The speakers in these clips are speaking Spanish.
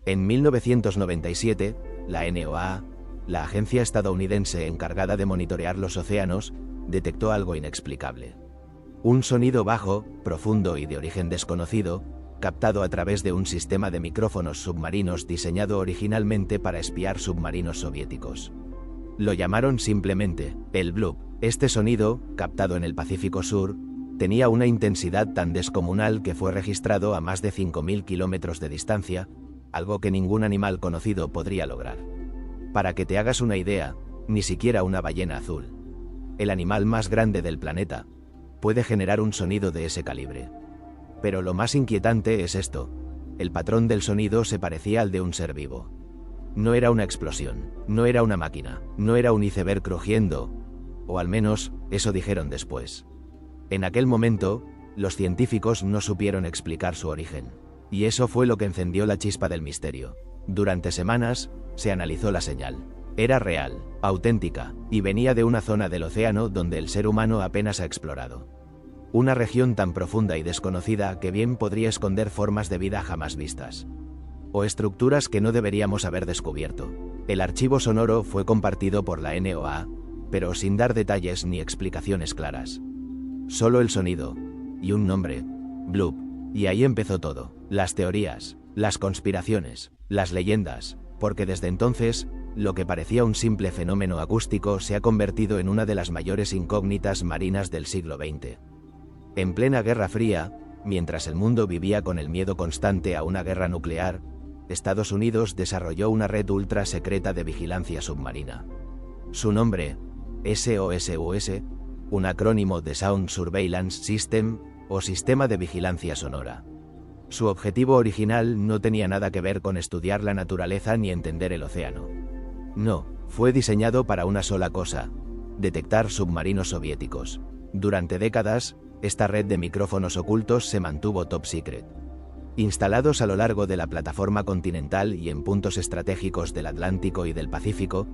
En 1997, la NOAA, la agencia estadounidense encargada de monitorear los océanos, detectó algo inexplicable. Un sonido bajo, profundo y de origen desconocido, captado a través de un sistema de micrófonos submarinos diseñado originalmente para espiar submarinos soviéticos. Lo llamaron simplemente el bloop. Este sonido, captado en el Pacífico Sur, tenía una intensidad tan descomunal que fue registrado a más de 5.000 kilómetros de distancia, algo que ningún animal conocido podría lograr. Para que te hagas una idea, ni siquiera una ballena azul, el animal más grande del planeta, puede generar un sonido de ese calibre. Pero lo más inquietante es esto: el patrón del sonido se parecía al de un ser vivo. No era una explosión, no era una máquina, no era un iceberg crujiendo, o al menos, eso dijeron después. En aquel momento, los científicos no supieron explicar su origen. Y eso fue lo que encendió la chispa del misterio. Durante semanas, se analizó la señal. Era real, auténtica, y venía de una zona del océano donde el ser humano apenas ha explorado. Una región tan profunda y desconocida que bien podría esconder formas de vida jamás vistas. O estructuras que no deberíamos haber descubierto. El archivo sonoro fue compartido por la NOAA, pero sin dar detalles ni explicaciones claras. Solo el sonido, y un nombre, bloop, y ahí empezó todo. Las teorías, las conspiraciones, las leyendas, porque desde entonces, lo que parecía un simple fenómeno acústico se ha convertido en una de las mayores incógnitas marinas del siglo XX. En plena Guerra Fría, mientras el mundo vivía con el miedo constante a una guerra nuclear, Estados Unidos desarrolló una red ultra secreta de vigilancia submarina. Su nombre, SOSUS, un acrónimo de Sound Surveillance System, o Sistema de Vigilancia Sonora. Su objetivo original no tenía nada que ver con estudiar la naturaleza ni entender el océano. No, fue diseñado para una sola cosa: detectar submarinos soviéticos. Durante décadas, esta red de micrófonos ocultos se mantuvo top secret. Instalados a lo largo de la plataforma continental y en puntos estratégicos del Atlántico y del Pacífico,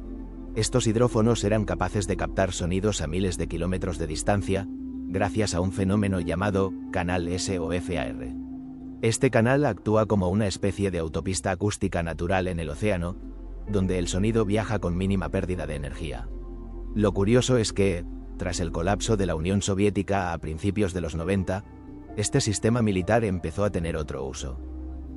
estos hidrófonos eran capaces de captar sonidos a miles de kilómetros de distancia, gracias a un fenómeno llamado canal SOFAR. Este canal actúa como una especie de autopista acústica natural en el océano, donde el sonido viaja con mínima pérdida de energía. Lo curioso es que, tras el colapso de la Unión Soviética a principios de los 90, este sistema militar empezó a tener otro uso.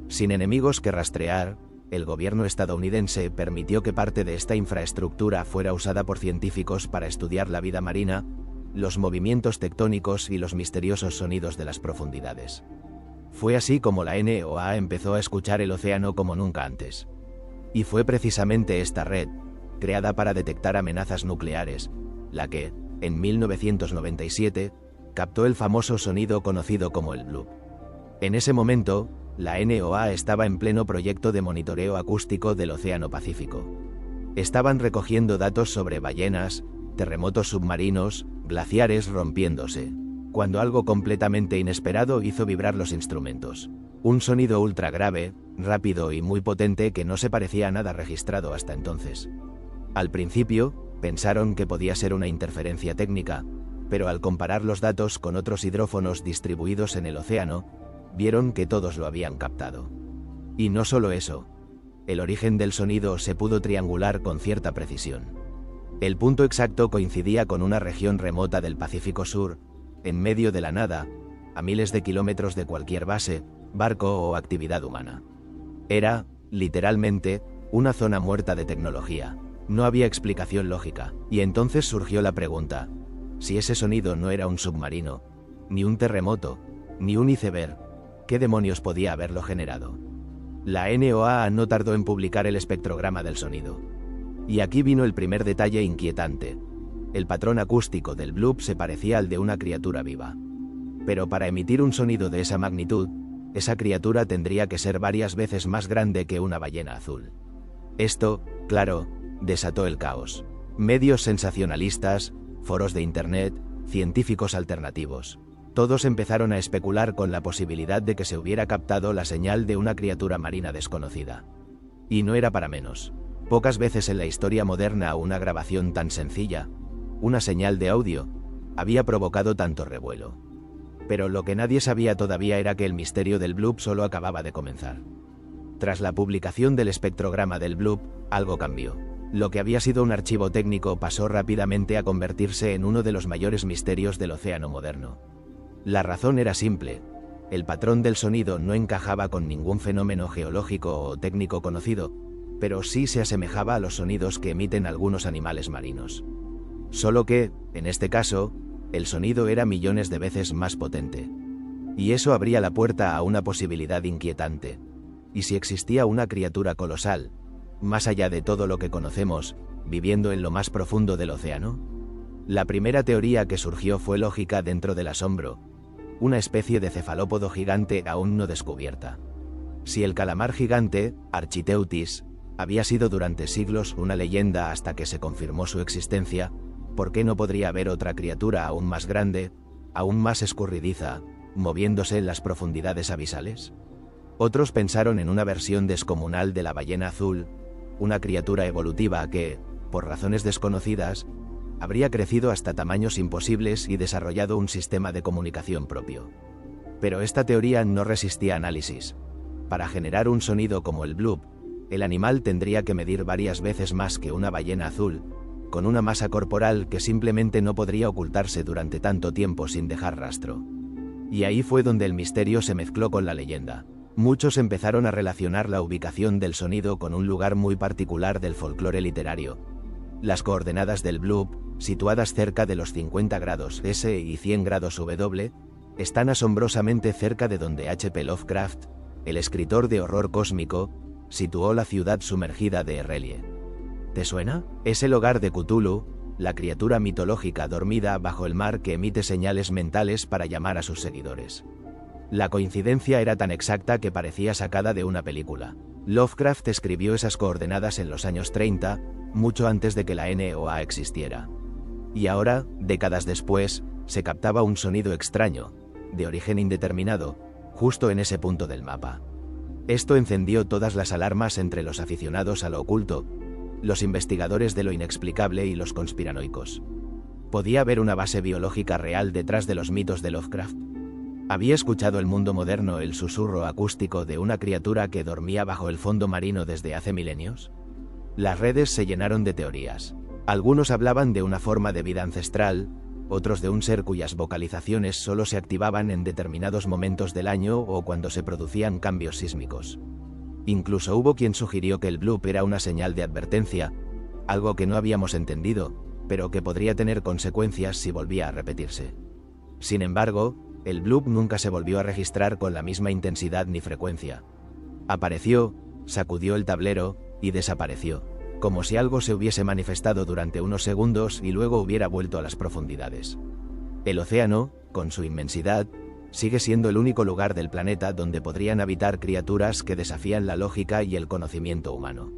Sin enemigos que rastrear, el gobierno estadounidense permitió que parte de esta infraestructura fuera usada por científicos para estudiar la vida marina, los movimientos tectónicos y los misteriosos sonidos de las profundidades. Fue así como la NOAA empezó a escuchar el océano como nunca antes. Y fue precisamente esta red, creada para detectar amenazas nucleares, la que, en 1997, captó el famoso sonido conocido como el bloop. En ese momento, la NOAA estaba en pleno proyecto de monitoreo acústico del Océano Pacífico. Estaban recogiendo datos sobre ballenas, terremotos submarinos, glaciares rompiéndose, cuando algo completamente inesperado hizo vibrar los instrumentos. Un sonido ultra grave, rápido y muy potente que no se parecía a nada registrado hasta entonces. Al principio, pensaron que podía ser una interferencia técnica, pero al comparar los datos con otros hidrófonos distribuidos en el océano, vieron que todos lo habían captado. Y no solo eso, el origen del sonido se pudo triangular con cierta precisión. El punto exacto coincidía con una región remota del Pacífico Sur, en medio de la nada, a miles de kilómetros de cualquier base, barco o actividad humana. Era, literalmente, una zona muerta de tecnología. No había explicación lógica, y entonces surgió la pregunta: si ese sonido no era un submarino, ni un terremoto, ni un iceberg, ¿qué demonios podía haberlo generado? La NOAA no tardó en publicar el espectrograma del sonido. Y aquí vino el primer detalle inquietante. El patrón acústico del bloop se parecía al de una criatura viva. Pero para emitir un sonido de esa magnitud, esa criatura tendría que ser varias veces más grande que una ballena azul. Esto, claro, desató el caos. Medios sensacionalistas, foros de internet, científicos alternativos. Todos empezaron a especular con la posibilidad de que se hubiera captado la señal de una criatura marina desconocida. Y no era para menos. Pocas veces en la historia moderna una grabación tan sencilla, una señal de audio, había provocado tanto revuelo. Pero lo que nadie sabía todavía era que el misterio del bloop solo acababa de comenzar. Tras la publicación del espectrograma del bloop, algo cambió. Lo que había sido un archivo técnico pasó rápidamente a convertirse en uno de los mayores misterios del océano moderno. La razón era simple. El patrón del sonido no encajaba con ningún fenómeno geológico o técnico conocido, pero sí se asemejaba a los sonidos que emiten algunos animales marinos. Solo que, en este caso, el sonido era millones de veces más potente. Y eso abría la puerta a una posibilidad inquietante. ¿Y si existía una criatura colosal, más allá de todo lo que conocemos, viviendo en lo más profundo del océano? La primera teoría que surgió fue lógica dentro del asombro, una especie de cefalópodo gigante aún no descubierta. Si el calamar gigante, Architeuthis, había sido durante siglos una leyenda hasta que se confirmó su existencia, ¿por qué no podría haber otra criatura aún más grande, aún más escurridiza, moviéndose en las profundidades abisales? Otros pensaron en una versión descomunal de la ballena azul, una criatura evolutiva que, por razones desconocidas, habría crecido hasta tamaños imposibles y desarrollado un sistema de comunicación propio. Pero esta teoría no resistía análisis. Para generar un sonido como el bloop, el animal tendría que medir varias veces más que una ballena azul, con una masa corporal que simplemente no podría ocultarse durante tanto tiempo sin dejar rastro. Y ahí fue donde el misterio se mezcló con la leyenda. Muchos empezaron a relacionar la ubicación del sonido con un lugar muy particular del folclore literario. Las coordenadas del bloop, situadas cerca de los 50 grados S y 100 grados W, están asombrosamente cerca de donde H.P. Lovecraft, el escritor de horror cósmico, situó la ciudad sumergida de Errelie. ¿Te suena? Es el hogar de Cthulhu, la criatura mitológica dormida bajo el mar que emite señales mentales para llamar a sus seguidores. La coincidencia era tan exacta que parecía sacada de una película. Lovecraft escribió esas coordenadas en los años 30, mucho antes de que la NOA existiera. Y ahora, décadas después, se captaba un sonido extraño, de origen indeterminado, justo en ese punto del mapa. Esto encendió todas las alarmas entre los aficionados a lo oculto, los investigadores de lo inexplicable y los conspiranoicos. ¿Podía haber una base biológica real detrás de los mitos de Lovecraft? ¿Había escuchado el mundo moderno el susurro acústico de una criatura que dormía bajo el fondo marino desde hace milenios? Las redes se llenaron de teorías. Algunos hablaban de una forma de vida ancestral, otros de un ser cuyas vocalizaciones solo se activaban en determinados momentos del año o cuando se producían cambios sísmicos. Incluso hubo quien sugirió que el bloop era una señal de advertencia, algo que no habíamos entendido, pero que podría tener consecuencias si volvía a repetirse. Sin embargo, el bloop nunca se volvió a registrar con la misma intensidad ni frecuencia. Apareció, sacudió el tablero y desapareció, como si algo se hubiese manifestado durante unos segundos y luego hubiera vuelto a las profundidades. El océano, con su inmensidad, sigue siendo el único lugar del planeta donde podrían habitar criaturas que desafían la lógica y el conocimiento humano.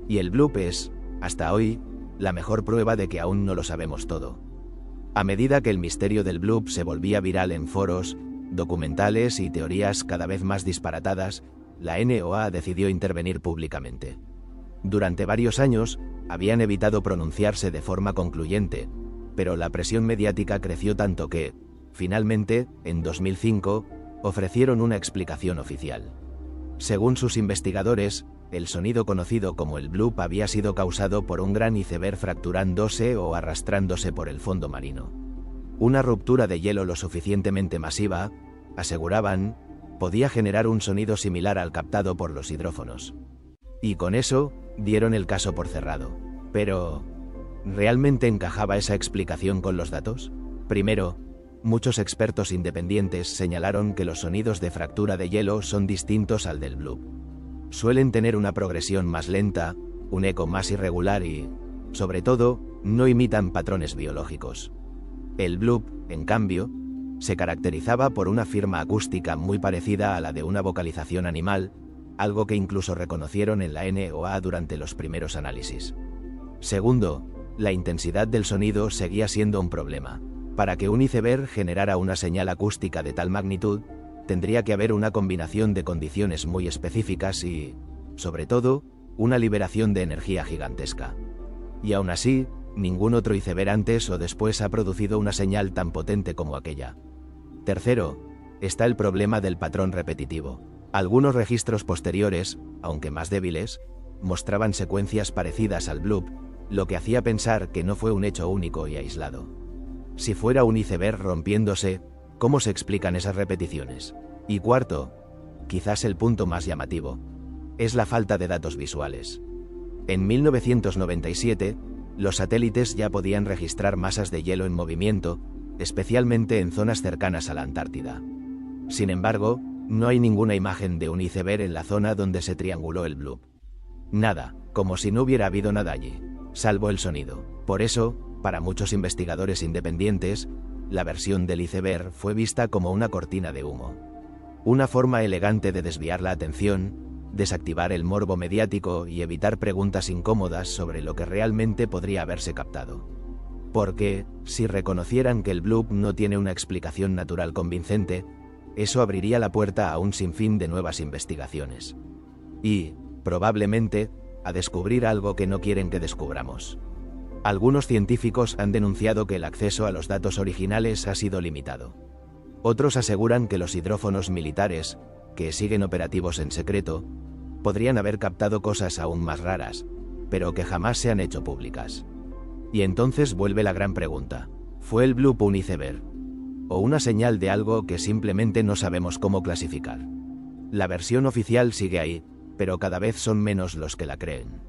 Y el bloop es, hasta hoy, la mejor prueba de que aún no lo sabemos todo. A medida que el misterio del bloop se volvía viral en foros, documentales y teorías cada vez más disparatadas, la NOA decidió intervenir públicamente. Durante varios años, habían evitado pronunciarse de forma concluyente, pero la presión mediática creció tanto que, finalmente, en 2005, ofrecieron una explicación oficial. Según sus investigadores, el sonido conocido como el bloop había sido causado por un gran iceberg fracturándose o arrastrándose por el fondo marino. Una ruptura de hielo lo suficientemente masiva, aseguraban, podía generar un sonido similar al captado por los hidrófonos. Y con eso, dieron el caso por cerrado. Pero, ¿realmente encajaba esa explicación con los datos? Primero, muchos expertos independientes señalaron que los sonidos de fractura de hielo son distintos al del bloop. Suelen tener una progresión más lenta, un eco más irregular y, sobre todo, no imitan patrones biológicos. El bloop, en cambio, se caracterizaba por una firma acústica muy parecida a la de una vocalización animal, algo que incluso reconocieron en la NOA durante los primeros análisis. Segundo, la intensidad del sonido seguía siendo un problema. Para que un iceberg generara una señal acústica de tal magnitud, tendría que haber una combinación de condiciones muy específicas y, sobre todo, una liberación de energía gigantesca. Y aún así, ningún otro iceberg antes o después ha producido una señal tan potente como aquella. Tercero, está el problema del patrón repetitivo. Algunos registros posteriores, aunque más débiles, mostraban secuencias parecidas al bloop, lo que hacía pensar que no fue un hecho único y aislado. Si fuera un iceberg rompiéndose, ¿cómo se explican esas repeticiones? Y cuarto, quizás el punto más llamativo, es la falta de datos visuales. En 1997, los satélites ya podían registrar masas de hielo en movimiento, especialmente en zonas cercanas a la Antártida. Sin embargo, no hay ninguna imagen de un iceberg en la zona donde se trianguló el bloop. Nada, como si no hubiera habido nada allí, salvo el sonido. Por eso, para muchos investigadores independientes, la versión del iceberg fue vista como una cortina de humo. Una forma elegante de desviar la atención, desactivar el morbo mediático y evitar preguntas incómodas sobre lo que realmente podría haberse captado. Porque, si reconocieran que el bloop no tiene una explicación natural convincente, eso abriría la puerta a un sinfín de nuevas investigaciones. Y, probablemente, a descubrir algo que no quieren que descubramos. Algunos científicos han denunciado que el acceso a los datos originales ha sido limitado. Otros aseguran que los hidrófonos militares, que siguen operativos en secreto, podrían haber captado cosas aún más raras, pero que jamás se han hecho públicas. Y entonces vuelve la gran pregunta: ¿fue el bloop un iceberg? ¿O una señal de algo que simplemente no sabemos cómo clasificar? La versión oficial sigue ahí, pero cada vez son menos los que la creen.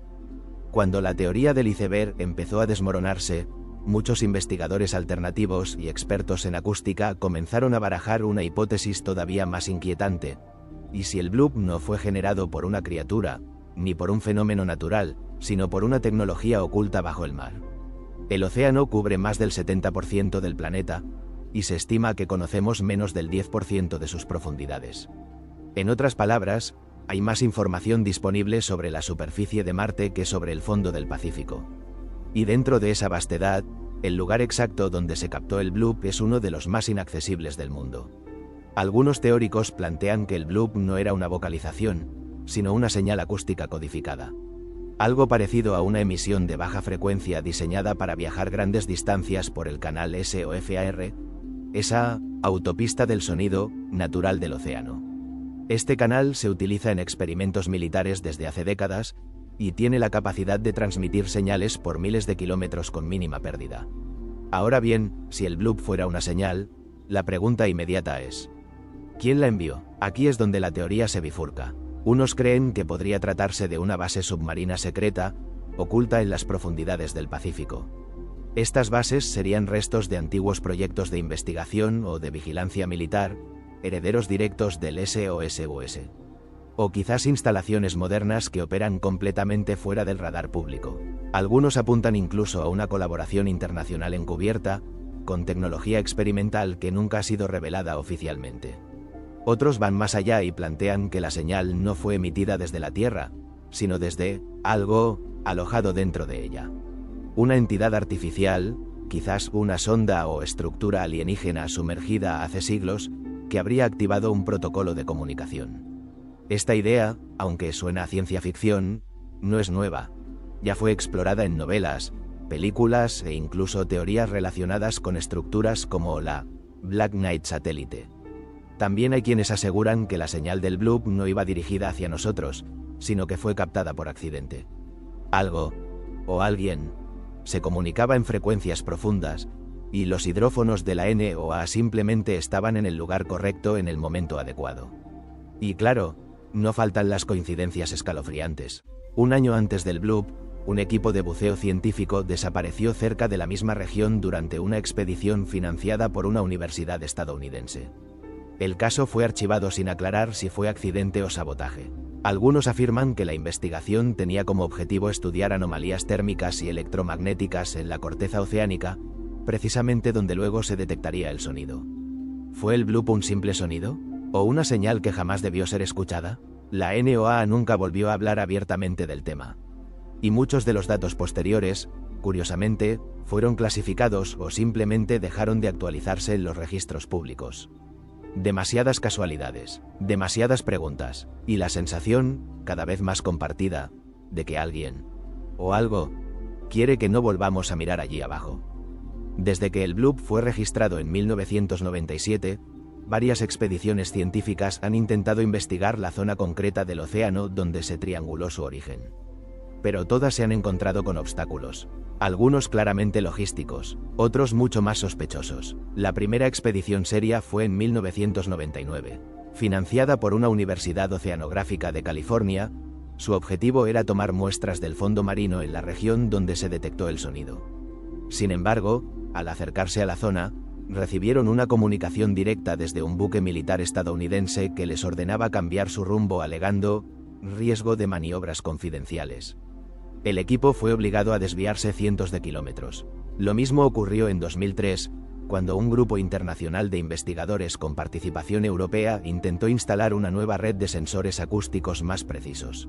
Cuando la teoría del iceberg empezó a desmoronarse, muchos investigadores alternativos y expertos en acústica comenzaron a barajar una hipótesis todavía más inquietante. ¿Y si el bloop no fue generado por una criatura, ni por un fenómeno natural, sino por una tecnología oculta bajo el mar? El océano cubre más del 70% del planeta, y se estima que conocemos menos del 10% de sus profundidades. En otras palabras, hay más información disponible sobre la superficie de Marte que sobre el fondo del Pacífico. Y dentro de esa vastedad, el lugar exacto donde se captó el bloop es uno de los más inaccesibles del mundo. Algunos teóricos plantean que el bloop no era una vocalización, sino una señal acústica codificada. Algo parecido a una emisión de baja frecuencia diseñada para viajar grandes distancias por el canal SOFAR, esa autopista del sonido natural del océano. Este canal se utiliza en experimentos militares desde hace décadas y tiene la capacidad de transmitir señales por miles de kilómetros con mínima pérdida. Ahora bien, si el bloop fuera una señal, la pregunta inmediata es: ¿quién la envió? Aquí es donde la teoría se bifurca. Unos creen que podría tratarse de una base submarina secreta, oculta en las profundidades del Pacífico. Estas bases serían restos de antiguos proyectos de investigación o de vigilancia militar, herederos directos del SOSUS. O quizás instalaciones modernas que operan completamente fuera del radar público. Algunos apuntan incluso a una colaboración internacional encubierta, con tecnología experimental que nunca ha sido revelada oficialmente. Otros van más allá y plantean que la señal no fue emitida desde la Tierra, sino desde algo alojado dentro de ella. Una entidad artificial, quizás una sonda o estructura alienígena sumergida hace siglos, que habría activado un protocolo de comunicación. Esta idea, aunque suena a ciencia ficción, no es nueva. Ya fue explorada en novelas, películas e incluso teorías relacionadas con estructuras como la Black Knight satélite. También hay quienes aseguran que la señal del bloop no iba dirigida hacia nosotros, sino que fue captada por accidente. Algo, o alguien, se comunicaba en frecuencias profundas, y los hidrófonos de la NOAA simplemente estaban en el lugar correcto en el momento adecuado. Y claro, no faltan las coincidencias escalofriantes. Un año antes del bloop, un equipo de buceo científico desapareció cerca de la misma región durante una expedición financiada por una universidad estadounidense. El caso fue archivado sin aclarar si fue accidente o sabotaje. Algunos afirman que la investigación tenía como objetivo estudiar anomalías térmicas y electromagnéticas en la corteza oceánica, precisamente donde luego se detectaría el sonido. ¿Fue el bloop un simple sonido? ¿O una señal que jamás debió ser escuchada? La NOAA nunca volvió a hablar abiertamente del tema. Y muchos de los datos posteriores, curiosamente, fueron clasificados o simplemente dejaron de actualizarse en los registros públicos. Demasiadas casualidades, demasiadas preguntas, y la sensación, cada vez más compartida, de que alguien, o algo, quiere que no volvamos a mirar allí abajo. Desde que el bloop fue registrado en 1997, varias expediciones científicas han intentado investigar la zona concreta del océano donde se trianguló su origen. Pero todas se han encontrado con obstáculos. Algunos claramente logísticos, otros mucho más sospechosos. La primera expedición seria fue en 1999. Financiada por una universidad oceanográfica de California, su objetivo era tomar muestras del fondo marino en la región donde se detectó el sonido. Sin embargo, al acercarse a la zona, recibieron una comunicación directa desde un buque militar estadounidense que les ordenaba cambiar su rumbo alegando riesgo de maniobras confidenciales. El equipo fue obligado a desviarse cientos de kilómetros. Lo mismo ocurrió en 2003, cuando un grupo internacional de investigadores con participación europea intentó instalar una nueva red de sensores acústicos más precisos.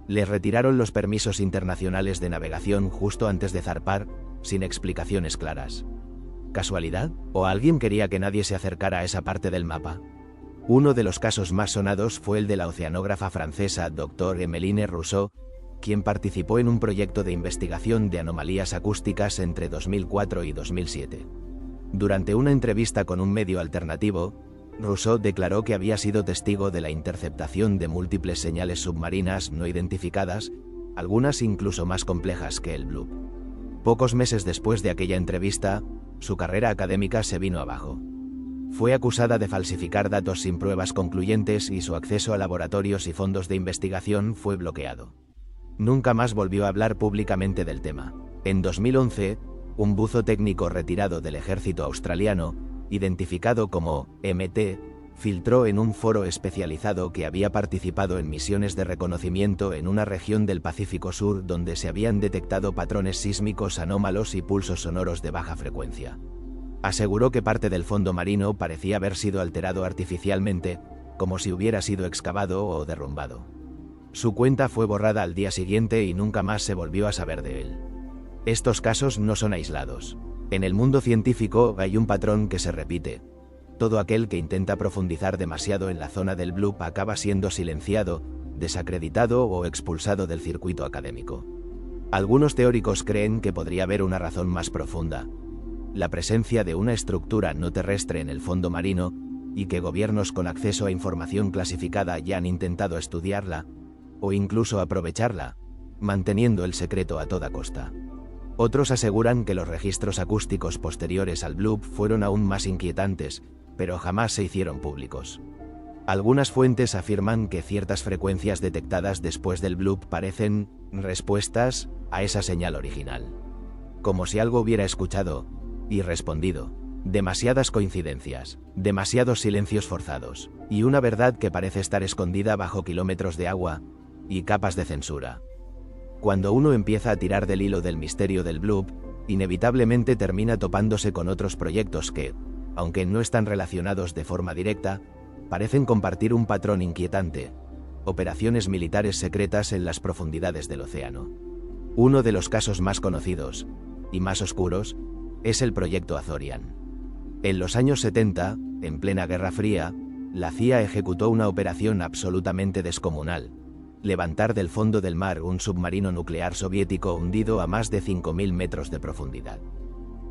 Les retiraron los permisos internacionales de navegación justo antes de zarpar, sin explicaciones claras. ¿Casualidad? ¿O alguien quería que nadie se acercara a esa parte del mapa? Uno de los casos más sonados fue el de la oceanógrafa francesa Dr. Emmeline Rousseau, quien participó en un proyecto de investigación de anomalías acústicas entre 2004 y 2007. Durante una entrevista con un medio alternativo, Rousseau declaró que había sido testigo de la interceptación de múltiples señales submarinas no identificadas, algunas incluso más complejas que el bloop. Pocos meses después de aquella entrevista, su carrera académica se vino abajo. Fue acusada de falsificar datos sin pruebas concluyentes y su acceso a laboratorios y fondos de investigación fue bloqueado. Nunca más volvió a hablar públicamente del tema. En 2011, un buzo técnico retirado del ejército australiano, identificado como MT, filtró en un foro especializado que había participado en misiones de reconocimiento en una región del Pacífico Sur donde se habían detectado patrones sísmicos anómalos y pulsos sonoros de baja frecuencia. Aseguró que parte del fondo marino parecía haber sido alterado artificialmente, como si hubiera sido excavado o derrumbado. Su cuenta fue borrada al día siguiente y nunca más se volvió a saber de él. Estos casos no son aislados. En el mundo científico hay un patrón que se repite. Todo aquel que intenta profundizar demasiado en la zona del bloop acaba siendo silenciado, desacreditado o expulsado del circuito académico. Algunos teóricos creen que podría haber una razón más profunda: la presencia de una estructura no terrestre en el fondo marino, y que gobiernos con acceso a información clasificada ya han intentado estudiarla, o incluso aprovecharla, manteniendo el secreto a toda costa. Otros aseguran que los registros acústicos posteriores al bloop fueron aún más inquietantes, pero jamás se hicieron públicos. Algunas fuentes afirman que ciertas frecuencias detectadas después del bloop parecen respuestas a esa señal original. Como si algo hubiera escuchado y respondido. Demasiadas coincidencias, demasiados silencios forzados, y una verdad que parece estar escondida bajo kilómetros de agua y capas de censura. Cuando uno empieza a tirar del hilo del misterio del bloop, inevitablemente termina topándose con otros proyectos que, aunque no están relacionados de forma directa, parecen compartir un patrón inquietante: operaciones militares secretas en las profundidades del océano. Uno de los casos más conocidos, y más oscuros, es el proyecto Azorian. En los años 70, en plena Guerra Fría, la CIA ejecutó una operación absolutamente descomunal: levantar del fondo del mar un submarino nuclear soviético hundido a más de 5.000 metros de profundidad.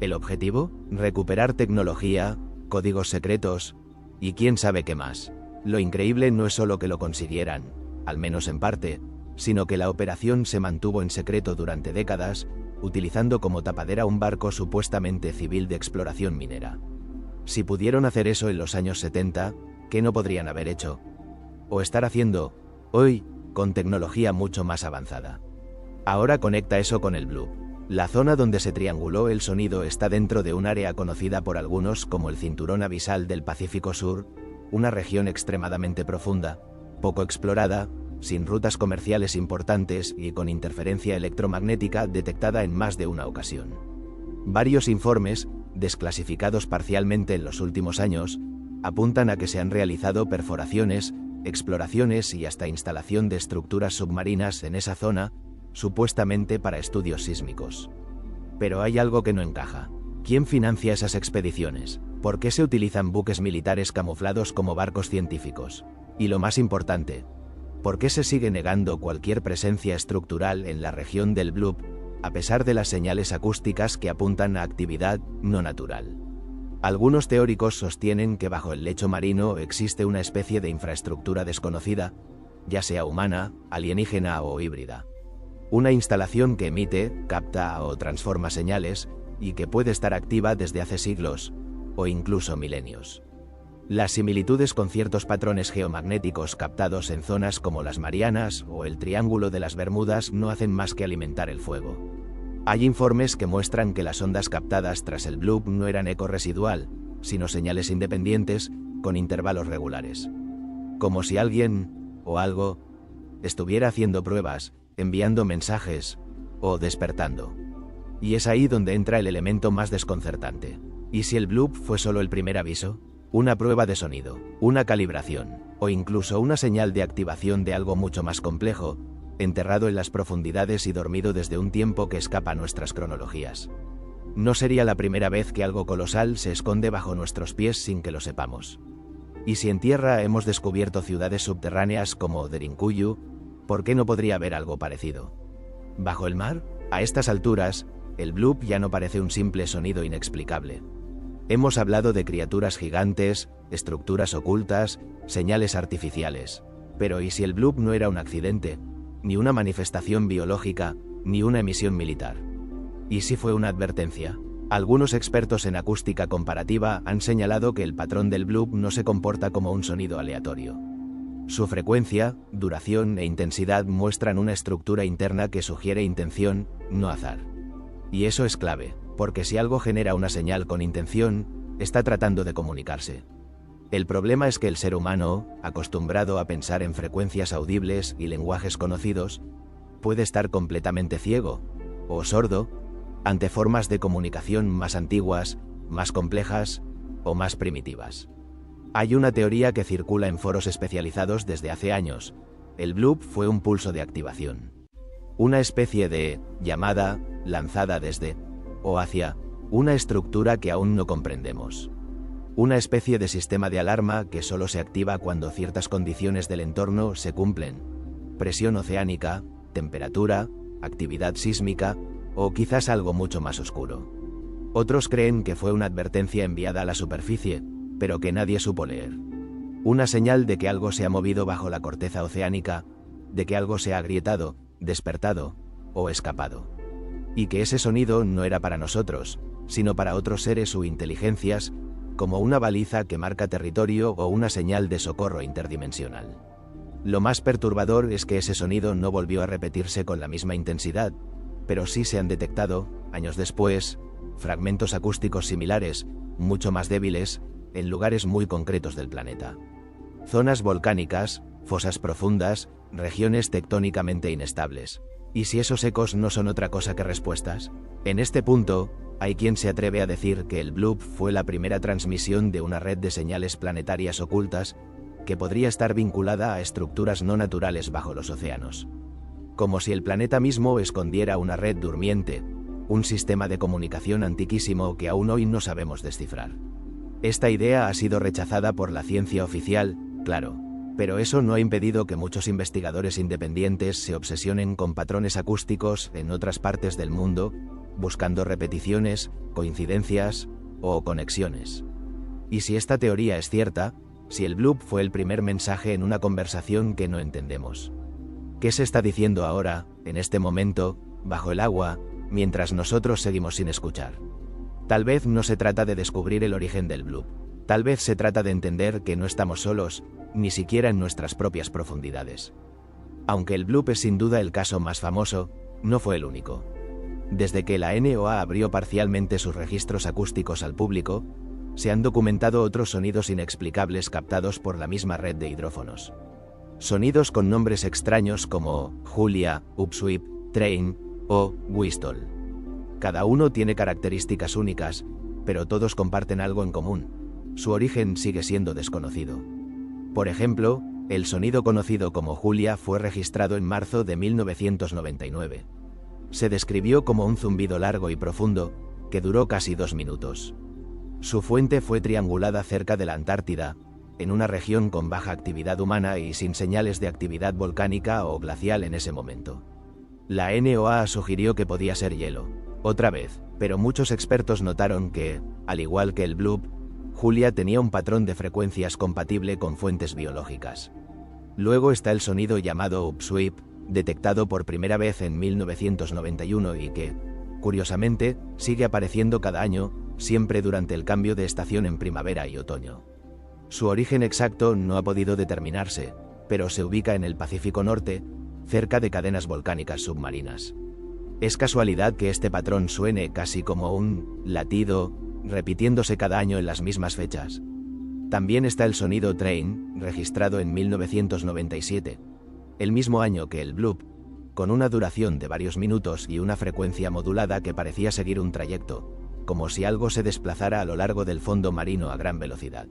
¿El objetivo? Recuperar tecnología, códigos secretos, y quién sabe qué más. Lo increíble no es solo que lo consiguieran, al menos en parte, sino que la operación se mantuvo en secreto durante décadas, utilizando como tapadera un barco supuestamente civil de exploración minera. Si pudieron hacer eso en los años 70, ¿qué no podrían haber hecho? O estar haciendo hoy, con tecnología mucho más avanzada. Ahora conecta eso con el bloop. La zona donde se trianguló el sonido está dentro de un área conocida por algunos como el Cinturón Abisal del Pacífico Sur, una región extremadamente profunda, poco explorada, sin rutas comerciales importantes y con interferencia electromagnética detectada en más de una ocasión. Varios informes, desclasificados parcialmente en los últimos años, apuntan a que se han realizado perforaciones, exploraciones y hasta instalación de estructuras submarinas en esa zona, supuestamente para estudios sísmicos. Pero hay algo que no encaja. ¿Quién financia esas expediciones? ¿Por qué se utilizan buques militares camuflados como barcos científicos? Y lo más importante, ¿por qué se sigue negando cualquier presencia estructural en la región del bloop, a pesar de las señales acústicas que apuntan a actividad no natural? Algunos teóricos sostienen que bajo el lecho marino existe una especie de infraestructura desconocida, ya sea humana, alienígena o híbrida. Una instalación que emite, capta o transforma señales y que puede estar activa desde hace siglos o incluso milenios. Las similitudes con ciertos patrones geomagnéticos captados en zonas como las Marianas o el Triángulo de las Bermudas no hacen más que alimentar el fuego. Hay informes que muestran que las ondas captadas tras el bloop no eran eco residual, sino señales independientes con intervalos regulares. Como si alguien, o algo, estuviera haciendo pruebas, enviando mensajes, o despertando. Y es ahí donde entra el elemento más desconcertante. ¿Y si el bloop fue solo el primer aviso? Una prueba de sonido, una calibración, o incluso una señal de activación de algo mucho más complejo, enterrado en las profundidades y dormido desde un tiempo que escapa a nuestras cronologías. No sería la primera vez que algo colosal se esconde bajo nuestros pies sin que lo sepamos. Y si en tierra hemos descubierto ciudades subterráneas como Derinkuyu, ¿por qué no podría haber algo parecido? ¿Bajo el mar? A estas alturas, el bloop ya no parece un simple sonido inexplicable. Hemos hablado de criaturas gigantes, estructuras ocultas, señales artificiales. Pero ¿y si el bloop no era un accidente, ni una manifestación biológica, ni una emisión militar? ¿Y si fue una advertencia? Algunos expertos en acústica comparativa han señalado que el patrón del bloop no se comporta como un sonido aleatorio. Su frecuencia, duración e intensidad muestran una estructura interna que sugiere intención, no azar. Y eso es clave, porque si algo genera una señal con intención, está tratando de comunicarse. El problema es que el ser humano, acostumbrado a pensar en frecuencias audibles y lenguajes conocidos, puede estar completamente ciego, o sordo, ante formas de comunicación más antiguas, más complejas o más primitivas. Hay una teoría que circula en foros especializados desde hace años. El bloop fue un pulso de activación. Una especie de llamada lanzada desde o hacia una estructura que aún no comprendemos. Una especie de sistema de alarma que solo se activa cuando ciertas condiciones del entorno se cumplen. Presión oceánica, temperatura, actividad sísmica o quizás algo mucho más oscuro. Otros creen que fue una advertencia enviada a la superficie, pero que nadie supo leer. Una señal de que algo se ha movido bajo la corteza oceánica, de que algo se ha agrietado, despertado o escapado. Y que ese sonido no era para nosotros, sino para otros seres u inteligencias, como una baliza que marca territorio o una señal de socorro interdimensional. Lo más perturbador es que ese sonido no volvió a repetirse con la misma intensidad, pero sí se han detectado, años después, fragmentos acústicos similares, mucho más débiles, en lugares muy concretos del planeta. Zonas volcánicas, fosas profundas, regiones tectónicamente inestables. ¿Y si esos ecos no son otra cosa que respuestas? En este punto, hay quien se atreve a decir que el bloop fue la primera transmisión de una red de señales planetarias ocultas que podría estar vinculada a estructuras no naturales bajo los océanos. Como si el planeta mismo escondiera una red durmiente, un sistema de comunicación antiquísimo que aún hoy no sabemos descifrar. Esta idea ha sido rechazada por la ciencia oficial, claro, pero eso no ha impedido que muchos investigadores independientes se obsesionen con patrones acústicos en otras partes del mundo, buscando repeticiones, coincidencias o conexiones. Y si esta teoría es cierta, si el bloop fue el primer mensaje en una conversación que no entendemos. ¿Qué se está diciendo ahora, en este momento, bajo el agua, mientras nosotros seguimos sin escuchar? Tal vez no se trata de descubrir el origen del bloop. Tal vez se trata de entender que no estamos solos, ni siquiera en nuestras propias profundidades. Aunque el bloop es sin duda el caso más famoso, no fue el único. Desde que la NOAA abrió parcialmente sus registros acústicos al público, se han documentado otros sonidos inexplicables captados por la misma red de hidrófonos. Sonidos con nombres extraños como Julia, Upsweep, Train o Whistle. Cada uno tiene características únicas, pero todos comparten algo en común. Su origen sigue siendo desconocido. Por ejemplo, el sonido conocido como Julia fue registrado en marzo de 1999. Se describió como un zumbido largo y profundo, que duró casi 2 minutos. Su fuente fue triangulada cerca de la Antártida, en una región con baja actividad humana y sin señales de actividad volcánica o glacial en ese momento. La NOAA sugirió que podía ser hielo. Otra vez, pero muchos expertos notaron que, al igual que el bloop, Julia tenía un patrón de frecuencias compatible con fuentes biológicas. Luego está el sonido llamado upsweep, detectado por primera vez en 1991 y que, curiosamente, sigue apareciendo cada año, siempre durante el cambio de estación en primavera y otoño. Su origen exacto no ha podido determinarse, pero se ubica en el Pacífico Norte, cerca de cadenas volcánicas submarinas. Es casualidad que este patrón suene casi como un latido, repitiéndose cada año en las mismas fechas. También está el sonido train, registrado en 1997, el mismo año que el bloop, con una duración de varios minutos y una frecuencia modulada que parecía seguir un trayecto, como si algo se desplazara a lo largo del fondo marino a gran velocidad.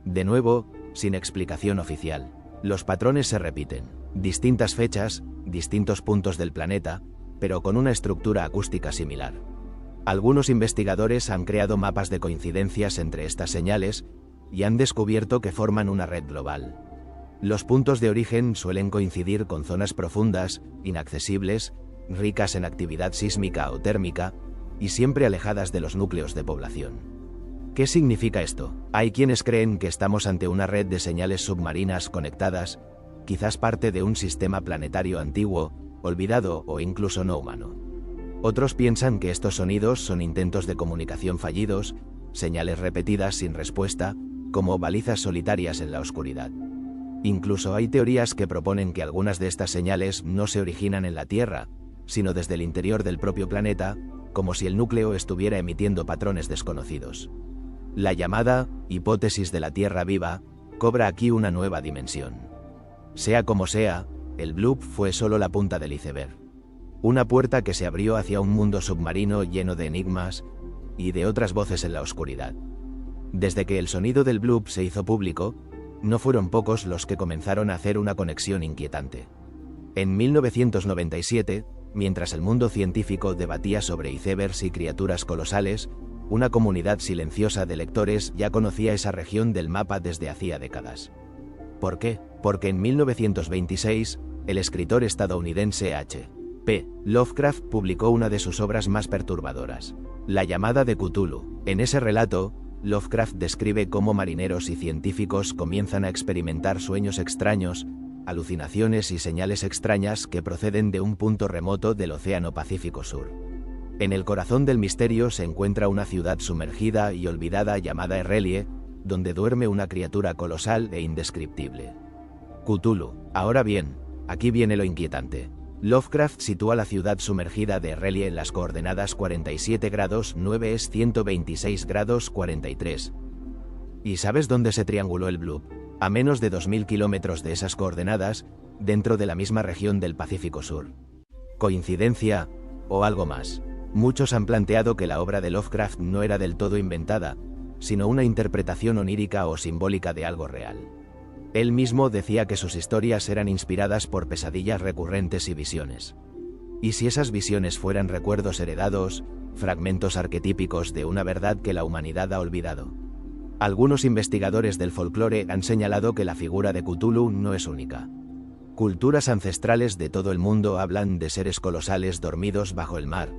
De nuevo, sin explicación oficial, los patrones se repiten, distintas fechas, distintos puntos del planeta, pero con una estructura acústica similar. Algunos investigadores han creado mapas de coincidencias entre estas señales y han descubierto que forman una red global. Los puntos de origen suelen coincidir con zonas profundas, inaccesibles, ricas en actividad sísmica o térmica, y siempre alejadas de los núcleos de población. ¿Qué significa esto? Hay quienes creen que estamos ante una red de señales submarinas conectadas, quizás parte de un sistema planetario antiguo, olvidado o incluso no humano. Otros piensan que estos sonidos son intentos de comunicación fallidos, señales repetidas sin respuesta, como balizas solitarias en la oscuridad. Incluso hay teorías que proponen que algunas de estas señales no se originan en la Tierra, sino desde el interior del propio planeta, como si el núcleo estuviera emitiendo patrones desconocidos. La llamada hipótesis de la Tierra viva cobra aquí una nueva dimensión. Sea como sea, el bloop fue solo la punta del iceberg. Una puerta que se abrió hacia un mundo submarino lleno de enigmas y de otras voces en la oscuridad. Desde que el sonido del bloop se hizo público, no fueron pocos los que comenzaron a hacer una conexión inquietante. En 1997, mientras el mundo científico debatía sobre icebergs y criaturas colosales, una comunidad silenciosa de lectores ya conocía esa región del mapa desde hacía décadas. ¿Por qué? Porque en 1926, el escritor estadounidense H.P. Lovecraft publicó una de sus obras más perturbadoras, La llamada de Cthulhu. En ese relato, Lovecraft describe cómo marineros y científicos comienzan a experimentar sueños extraños, alucinaciones y señales extrañas que proceden de un punto remoto del Océano Pacífico Sur. En el corazón del misterio se encuentra una ciudad sumergida y olvidada llamada Errelie, donde duerme una criatura colosal e indescriptible. Cthulhu. Ahora bien, aquí viene lo inquietante. Lovecraft sitúa la ciudad sumergida de Errelie en las coordenadas 47 grados 9 es 126 grados 43. ¿Y sabes dónde se trianguló el bloop? A menos de 2000 kilómetros de esas coordenadas, dentro de la misma región del Pacífico Sur. ¿Coincidencia o algo más? Muchos han planteado que la obra de Lovecraft no era del todo inventada, sino una interpretación onírica o simbólica de algo real. Él mismo decía que sus historias eran inspiradas por pesadillas recurrentes y visiones. ¿Y si esas visiones fueran recuerdos heredados, fragmentos arquetípicos de una verdad que la humanidad ha olvidado? Algunos investigadores del folclore han señalado que la figura de Cthulhu no es única. Culturas ancestrales de todo el mundo hablan de seres colosales dormidos bajo el mar.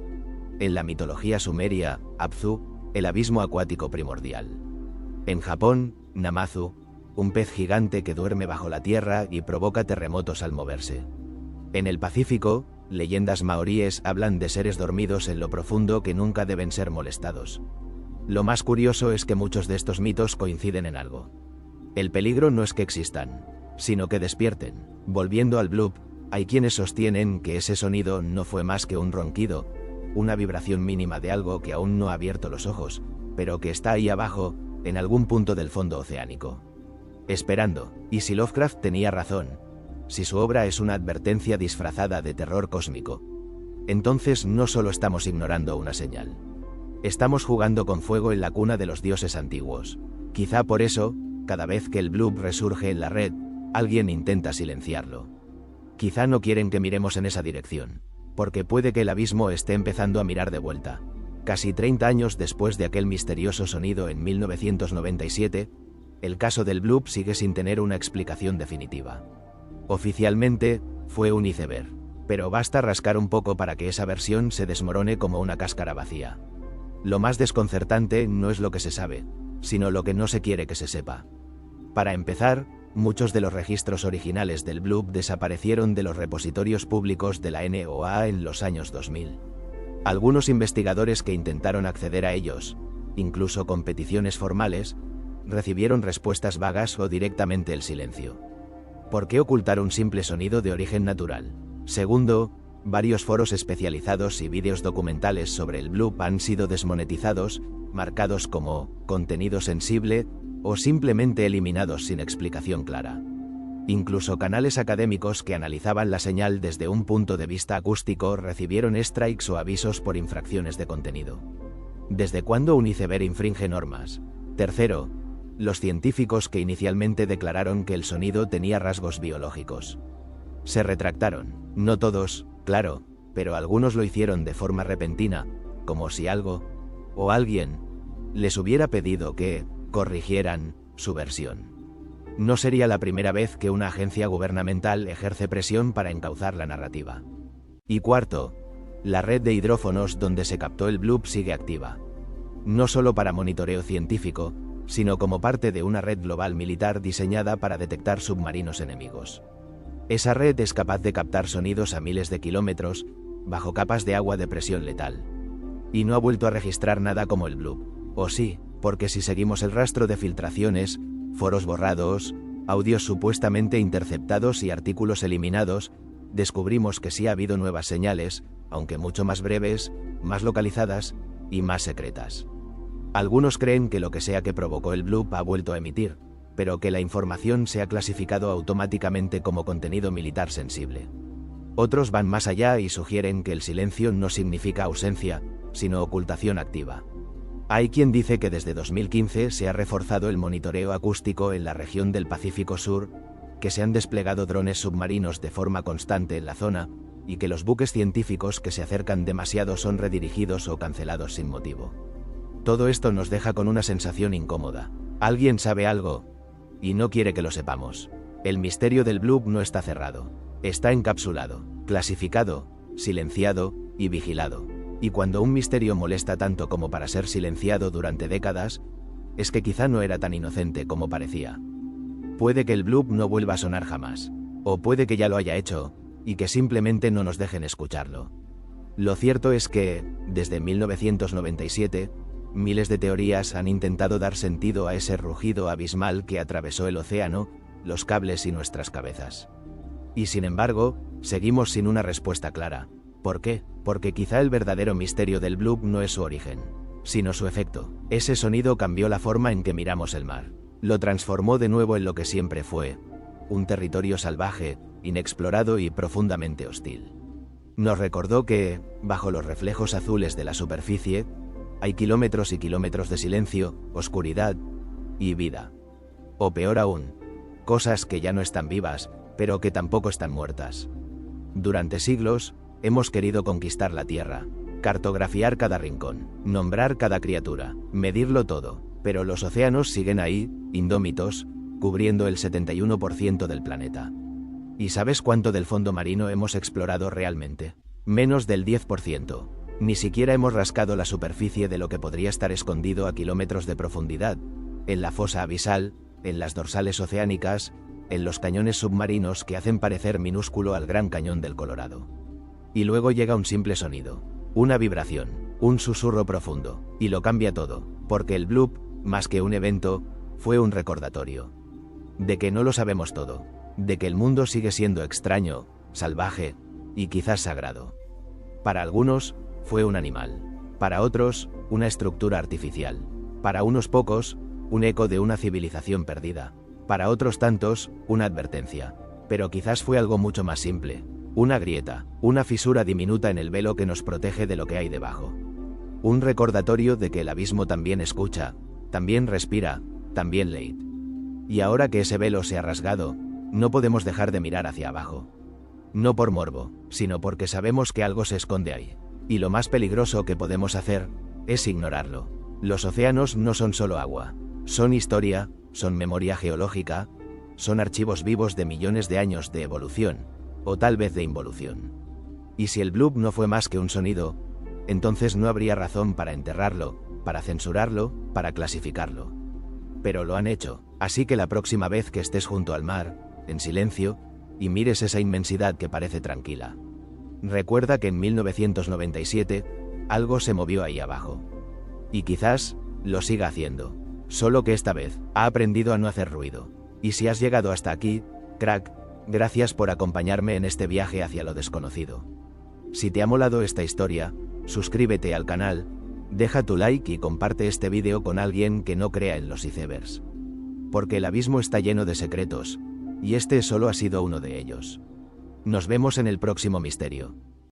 En la mitología sumeria, Apsu, el abismo acuático primordial. En Japón, Namazu, un pez gigante que duerme bajo la tierra y provoca terremotos al moverse. En el Pacífico, leyendas maoríes hablan de seres dormidos en lo profundo que nunca deben ser molestados. Lo más curioso es que muchos de estos mitos coinciden en algo. El peligro no es que existan, sino que despierten. Volviendo al bloop, hay quienes sostienen que ese sonido no fue más que un ronquido, una vibración mínima de algo que aún no ha abierto los ojos, pero que está ahí abajo, en algún punto del fondo oceánico. Esperando, y si Lovecraft tenía razón, si su obra es una advertencia disfrazada de terror cósmico, entonces no solo estamos ignorando una señal. Estamos jugando con fuego en la cuna de los dioses antiguos. Quizá por eso, cada vez que el bloop resurge en la red, alguien intenta silenciarlo. Quizá no quieren que miremos en esa dirección, porque puede que el abismo esté empezando a mirar de vuelta. Casi 30 años después de aquel misterioso sonido en 1997, el caso del bloop sigue sin tener una explicación definitiva. Oficialmente, fue un iceberg, pero basta rascar un poco para que esa versión se desmorone como una cáscara vacía. Lo más desconcertante no es lo que se sabe, sino lo que no se quiere que se sepa. Para empezar, muchos de los registros originales del bloop desaparecieron de los repositorios públicos de la NOAA en los años 2000. Algunos investigadores que intentaron acceder a ellos, incluso con peticiones formales, recibieron respuestas vagas o directamente el silencio. ¿Por qué ocultar un simple sonido de origen natural? Segundo, varios foros especializados y vídeos documentales sobre el bloop han sido desmonetizados, marcados como contenido sensible o simplemente eliminados sin explicación clara. Incluso canales académicos que analizaban la señal desde un punto de vista acústico recibieron strikes o avisos por infracciones de contenido. ¿Desde cuándo un iceberg infringe normas? Tercero, los científicos que inicialmente declararon que el sonido tenía rasgos biológicos. Se retractaron, no todos, claro, pero algunos lo hicieron de forma repentina, como si algo, o alguien, les hubiera pedido que corrigieran su versión. No sería la primera vez que una agencia gubernamental ejerce presión para encauzar la narrativa. Y cuarto, la red de hidrófonos donde se captó el bloop sigue activa. No solo para monitoreo científico, sino como parte de una red global militar diseñada para detectar submarinos enemigos. Esa red es capaz de captar sonidos a miles de kilómetros, bajo capas de agua de presión letal. Y no ha vuelto a registrar nada como el bloop. O sí, porque si seguimos el rastro de filtraciones, foros borrados, audios supuestamente interceptados y artículos eliminados, descubrimos que sí ha habido nuevas señales, aunque mucho más breves, más localizadas y más secretas. Algunos creen que lo que sea que provocó el bloop ha vuelto a emitir, pero que la información se ha clasificado automáticamente como contenido militar sensible. Otros van más allá y sugieren que el silencio no significa ausencia, sino ocultación activa. Hay quien dice que desde 2015 se ha reforzado el monitoreo acústico en la región del Pacífico Sur, que se han desplegado drones submarinos de forma constante en la zona, y que los buques científicos que se acercan demasiado son redirigidos o cancelados sin motivo. Todo esto nos deja con una sensación incómoda. Alguien sabe algo, y no quiere que lo sepamos. El misterio del bloop no está cerrado. Está encapsulado, clasificado, silenciado y vigilado. Y cuando un misterio molesta tanto como para ser silenciado durante décadas, es que quizá no era tan inocente como parecía. Puede que el bloop no vuelva a sonar jamás, o puede que ya lo haya hecho, y que simplemente no nos dejen escucharlo. Lo cierto es que, desde 1997, miles de teorías han intentado dar sentido a ese rugido abismal que atravesó el océano, los cables y nuestras cabezas. Y sin embargo, seguimos sin una respuesta clara. ¿Por qué? Porque quizá el verdadero misterio del bloop no es su origen, sino su efecto. Ese sonido cambió la forma en que miramos el mar. Lo transformó de nuevo en lo que siempre fue, un territorio salvaje, inexplorado y profundamente hostil. Nos recordó que, bajo los reflejos azules de la superficie, hay kilómetros y kilómetros de silencio, oscuridad y vida. O peor aún, cosas que ya no están vivas, pero que tampoco están muertas. Durante siglos, hemos querido conquistar la Tierra, cartografiar cada rincón, nombrar cada criatura, medirlo todo, pero los océanos siguen ahí, indómitos, cubriendo el 71% del planeta. ¿Y sabes cuánto del fondo marino hemos explorado realmente? Menos del 10%. Ni siquiera hemos rascado la superficie de lo que podría estar escondido a kilómetros de profundidad, en la fosa abisal, en las dorsales oceánicas, en los cañones submarinos que hacen parecer minúsculo al Gran Cañón del Colorado. Y luego llega un simple sonido, una vibración, un susurro profundo, y lo cambia todo, porque el bloop, más que un evento, fue un recordatorio. De que no lo sabemos todo, de que el mundo sigue siendo extraño, salvaje y quizás sagrado. Para algunos, fue un animal. Para otros, una estructura artificial. Para unos pocos, un eco de una civilización perdida. Para otros tantos, una advertencia. Pero quizás fue algo mucho más simple. Una grieta, una fisura diminuta en el velo que nos protege de lo que hay debajo. Un recordatorio de que el abismo también escucha, también respira, también lee. Y ahora que ese velo se ha rasgado, no podemos dejar de mirar hacia abajo. No por morbo, sino porque sabemos que algo se esconde ahí. Y lo más peligroso que podemos hacer es ignorarlo. Los océanos no son solo agua. Son historia, son memoria geológica, son archivos vivos de millones de años de evolución, o tal vez de involución. Y si el bloop no fue más que un sonido, entonces no habría razón para enterrarlo, para censurarlo, para clasificarlo. Pero lo han hecho, así que la próxima vez que estés junto al mar, en silencio, y mires esa inmensidad que parece tranquila, recuerda que en 1997, algo se movió ahí abajo. Y quizás lo siga haciendo, solo que esta vez ha aprendido a no hacer ruido. Y si has llegado hasta aquí, crack, gracias por acompañarme en este viaje hacia lo desconocido. Si te ha molado esta historia, suscríbete al canal, deja tu like y comparte este vídeo con alguien que no crea en los icebergs. Porque el abismo está lleno de secretos, y este solo ha sido uno de ellos. Nos vemos en el próximo misterio.